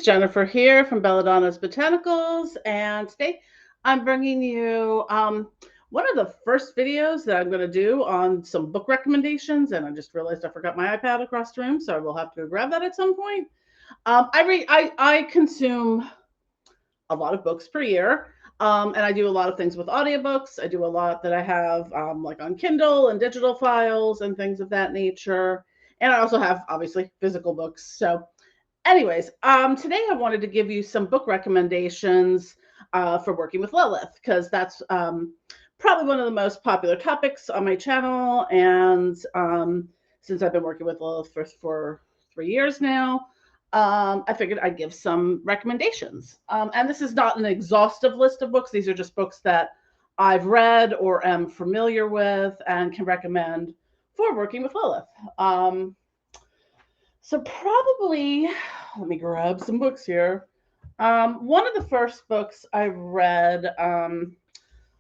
Jennifer here from Belladonna's Botanicals, and today I'm bringing you one of the first videos that I'm going to do on some book recommendations, and I just realized I forgot my iPad across the room, so I will have to grab that at some point. I consume a lot of books per year, and I do a lot of things with audiobooks. I do a lot that I have like on Kindle and digital files and things of that nature, and I also have obviously physical books. So anyways, today I wanted to give you some book recommendations for working with Lilith, because that's probably one of the most popular topics on my channel. And since I've been working with Lilith for 3 years now, I figured I'd give some recommendations. And this is not an exhaustive list of books. These are just books that I've read or am familiar with and can recommend for working with Lilith. So probably, let me grab some books here. One of the first books I read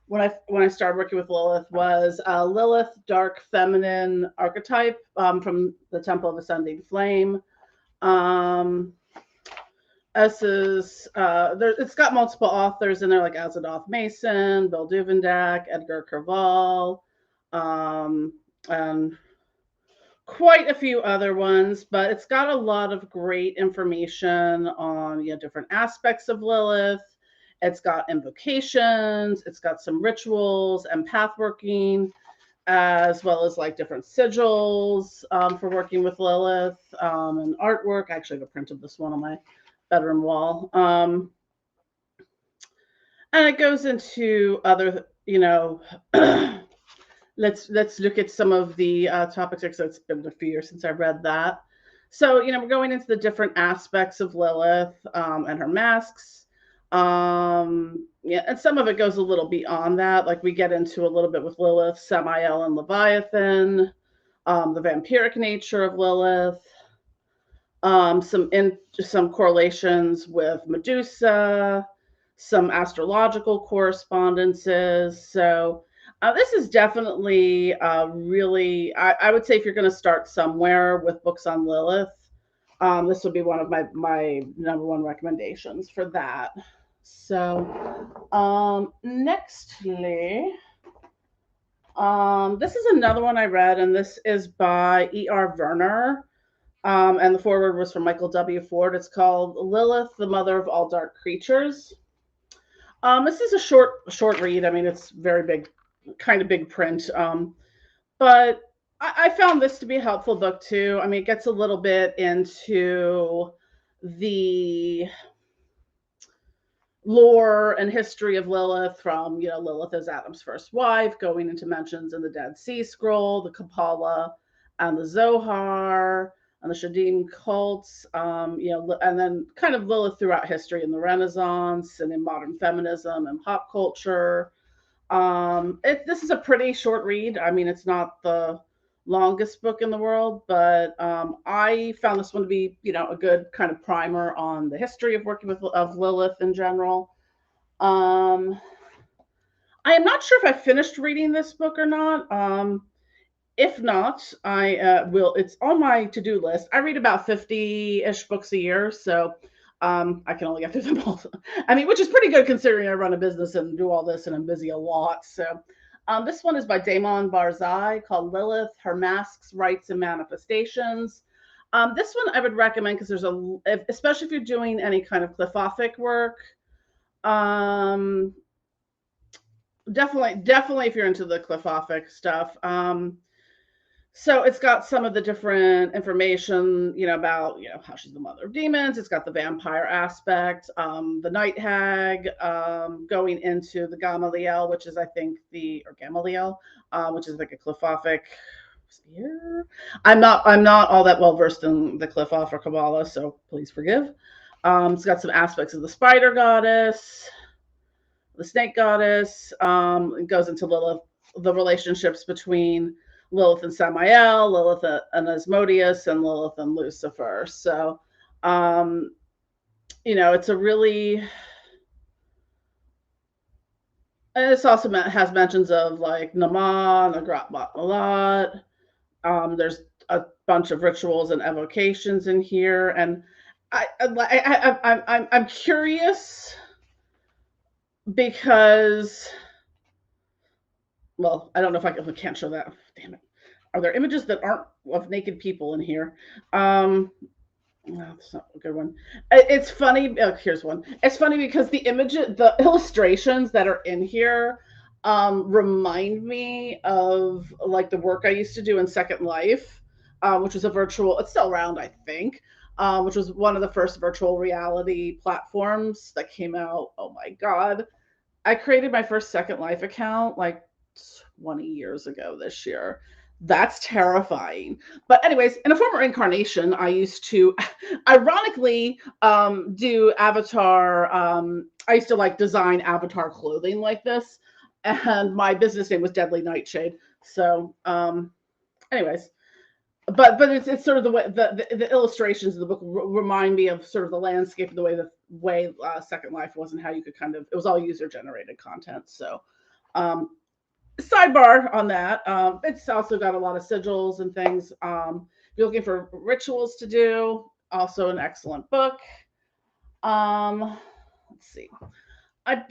when I started working with Lilith was Lilith Dark Feminine Archetype from the Temple of Ascending Flame. It's got multiple authors in there, like Asenath Mason, Bill Duvendak, Edgar Cavall, and quite a few other ones, but it's got a lot of great information on different aspects of Lilith. It's got invocations, it's got some rituals and path working, as well as like different sigils for working with Lilith, and artwork. I actually have a print of this one on my bedroom wall. And it goes into other, let's look at some of the topics, because it's been a few years since I read that. So, we're going into the different aspects of Lilith and her masks. And some of it goes a little beyond that. Like we get into a little bit with Lilith, Samael, and Leviathan, the vampiric nature of Lilith, some correlations with Medusa, some astrological correspondences. So this is definitely really, I would say if you're going to start somewhere with books on Lilith, this would be one of my number one recommendations for that. So nextly, this is another one I read, and this is by E.R. Vernor. And the foreword was from Michael W. Ford. It's called Lilith, the Mother of All Dark Creatures. This is a short read. I mean, it's very big, kind of big print. But I found this to be a helpful book too. I mean, it gets a little bit into the lore and history of Lilith, from Lilith as Adam's first wife, going into mentions in the Dead Sea Scroll, the Kabbalah, and the Zohar, and the Shadim cults, and then kind of Lilith throughout history in the Renaissance and in modern feminism and pop culture. This is a pretty short read. I mean, it's not the longest book in the world, but I found this one to be, a good kind of primer on the history of working of Lilith in general. I am not sure if I finished reading this book or not. If not, I will. It's on my to-do list. I read about 50-ish books a year, so I can only get through them all. I mean, which is pretty good considering I run a business and do all this, and I'm busy a lot. So this one is by Daemon Barzai, called Lilith, Her Masks, Rites, and Manifestations. This one I would recommend because especially if you're doing any kind of Clifothic work. Definitely if you're into the Clifothic stuff. So it's got some of the different information, about, how she's the mother of demons. It's got the vampire aspect, the night hag, going into the Gamaliel, which is, I think, Gamaliel, which is like a Clifothic spear. I'm not all that well versed in the Clifoth or Kabbalah, so please forgive. It's got some aspects of the spider goddess, the snake goddess. It goes into Lilith, the relationships between Lilith and Samael, Lilith and Asmodeus, and Lilith and Lucifer. So, it's a really, and this also has mentions of like Nama, Nagrat Malat. There's a bunch of rituals and evocations in here, and I'm curious because, well, I don't know if I can't show that. Damn it. Are there images that aren't of naked people in here? No, that's not a good one. It's funny. Oh, here's one. It's funny because the illustrations that are in here remind me of like the work I used to do in Second Life, which was a virtual. It's still around, I think. Which was one of the first virtual reality platforms that came out. Oh my god! I created my first Second Life account like 20 years ago this year. That's terrifying. But anyways, in a former incarnation, I used to ironically do avatar. I used to like design avatar clothing like this, and my business name was Deadly Nightshade. So, anyways, but it's sort of the way the illustrations of the book remind me of sort of the landscape, the way Second Life was, and how you could kind of, it was all user generated content. So um, sidebar on that, it's also got a lot of sigils and things. If you're looking for rituals to do, also an excellent book. Let's see, I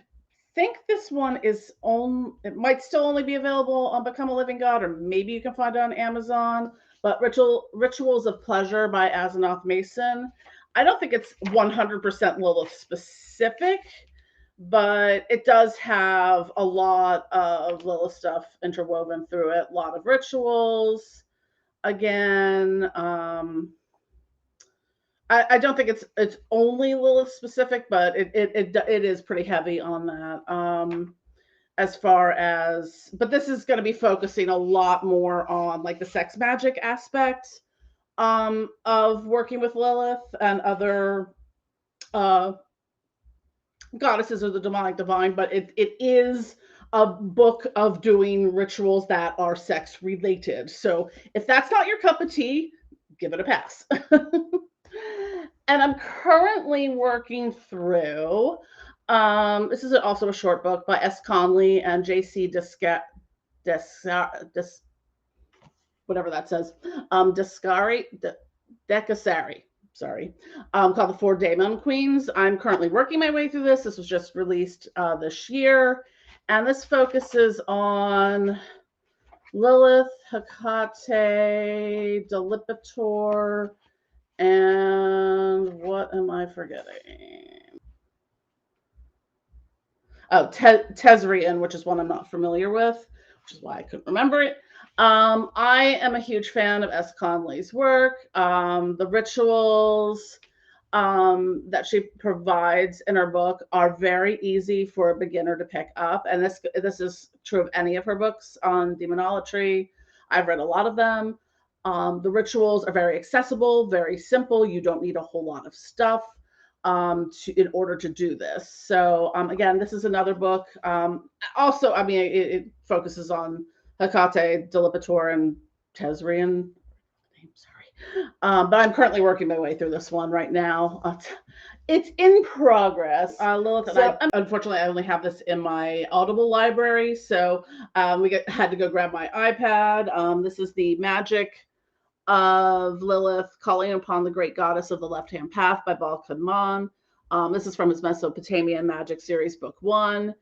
think this one is on, it might still only be available on Become a Living God, or maybe you can find it on Amazon. But Rituals of Pleasure by Asenath Mason. I don't think it's 100% Lilith specific, but it does have a lot of Lilith stuff interwoven through it. A lot of rituals. Again, I don't think it's only Lilith specific, but it is pretty heavy on that. As far as, but this is going to be focusing a lot more on like the sex magic aspect of working with Lilith and other uh goddesses of the demonic divine, but it is a book of doing rituals that are sex related. So if that's not your cup of tea, give it a pass. And I'm currently working through, this is also a short book by S. Connolly and J.C. Whatever that says, Decscari, sorry, called The Four Daemon Queens. I'm currently working my way through this. This was just released this year, and this focuses on Lilith, Hecate, Delipator, and what am I forgetting? Oh, Tesrian, which is one I'm not familiar with, which is why I couldn't remember it. I am a huge fan of S. Conley's work. The rituals that she provides in her book are very easy for a beginner to pick up, and this is true of any of her books on demonolatry. I've read a lot of them. The rituals are very accessible, very simple. You don't need a whole lot of stuff in order to do this. So again, this is another book. Also, I mean, it focuses on Hecate, Delipator, and Tesrian. I'm sorry, but I'm currently working my way through this one right now. It's in progress. Lilith, so, unfortunately, I only have this in my Audible library, so had to go grab my iPad. This is the Magick of Lilith, Calling Upon the Great Goddess of the Left-Hand Path by Baal Kadmon. This is from his Mesopotamian Magick series, book 1.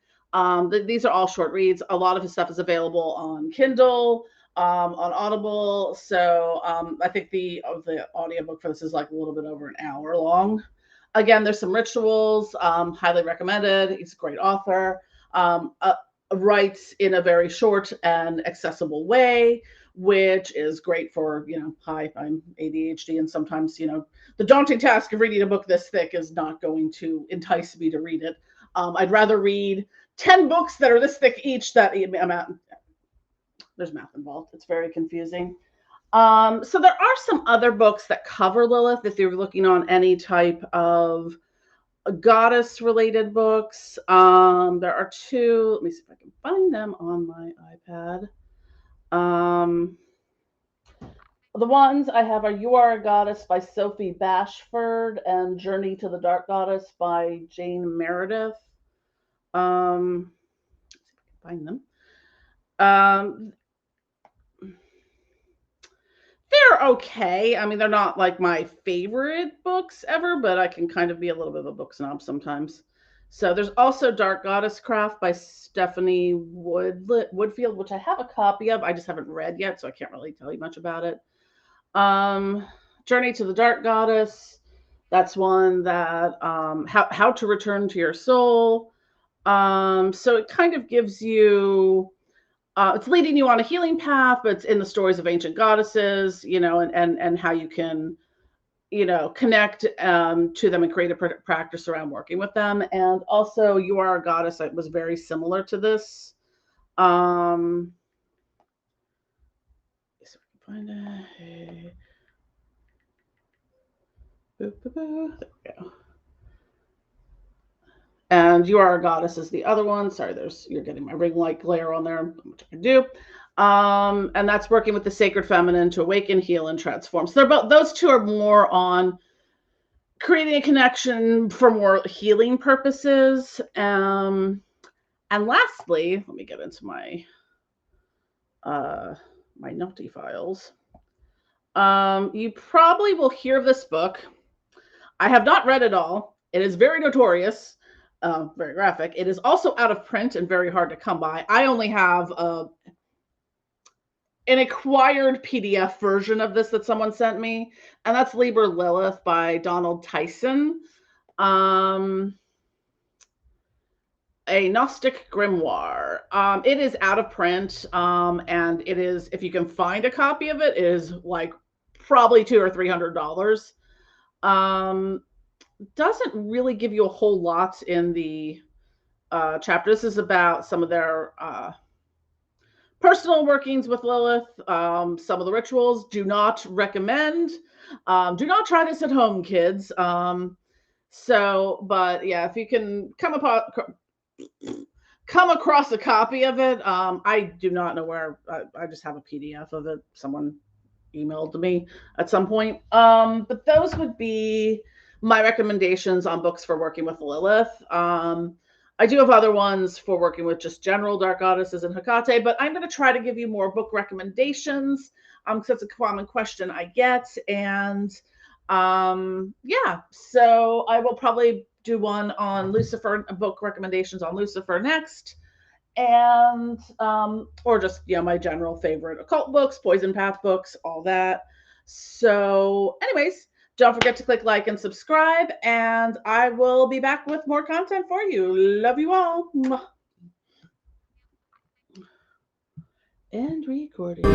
These are all short reads. A lot of his stuff is available on Kindle, on Audible. So I think the audiobook for this is like a little bit over an hour long. Again, there's some rituals, highly recommended. He's a great author. Writes in a very short and accessible way, which is great for, hi, I'm ADHD, and sometimes, the daunting task of reading a book this thick is not going to entice me to read it. I'd rather read 10 books that are this thick each that there's math involved. It's very confusing. So there are some other books that cover Lilith if you're looking on any type of goddess related books. There are two. Let me see if I can find them on my iPad. The ones I have are You Are a Goddess by Sophie Bashford and Journey to the Dark Goddess by Jane Meredith. Let's see if I can find them. There okay. I mean, they're not like my favorite books ever, but I can kind of be a little bit of a book snob sometimes. So there's also Dark Goddess Craft by Stephanie Woodfield, which I have a copy of. I just haven't read yet, so I can't really tell you much about it. Journey to the Dark Goddess. That's one that how to return to your soul. So it kind of gives you it's leading you on a healing path, but it's in the stories of ancient goddesses, and how you can, connect to them and create a practice around working with them. And also, You Are a Goddess. It was very similar to this. So we can find it. There we go. And You Are a Goddess is the other one. Sorry, you're getting my ring light glare on there, which I can do. And that's working with the sacred feminine to awaken, heal, and transform. So those two are more on creating a connection for more healing purposes. And lastly, let me get into my my naughty files. You probably will hear of this book. I have not read it all. It is very notorious. Very graphic. It is also out of print and very hard to come by. I only have an acquired PDF version of this that someone sent me, and that's Liber Lilith by Donald Tyson. A Gnostic grimoire. It is out of print, and it is, if you can find a copy of it, is like probably $200 or $300. Doesn't really give you a whole lot in the chapter. This is about some of their personal workings with Lilith, some of the rituals. Do not recommend. Do not try this at home, kids. But yeah, if you can come across a copy of it, I do not know where. I just have a PDF of it. Someone emailed to me at some point. But those would be my recommendations on books for working with Lilith. I do have other ones for working with just general dark goddesses and Hecate, but I'm going to try to give you more book recommendations because that's a common question I get. And yeah, so I will probably do one on Lucifer, book recommendations on Lucifer next. And or just my general favorite occult books, poison path books, all that. So anyways, don't forget to click like and subscribe, and I will be back with more content for you. Love you all. End recording.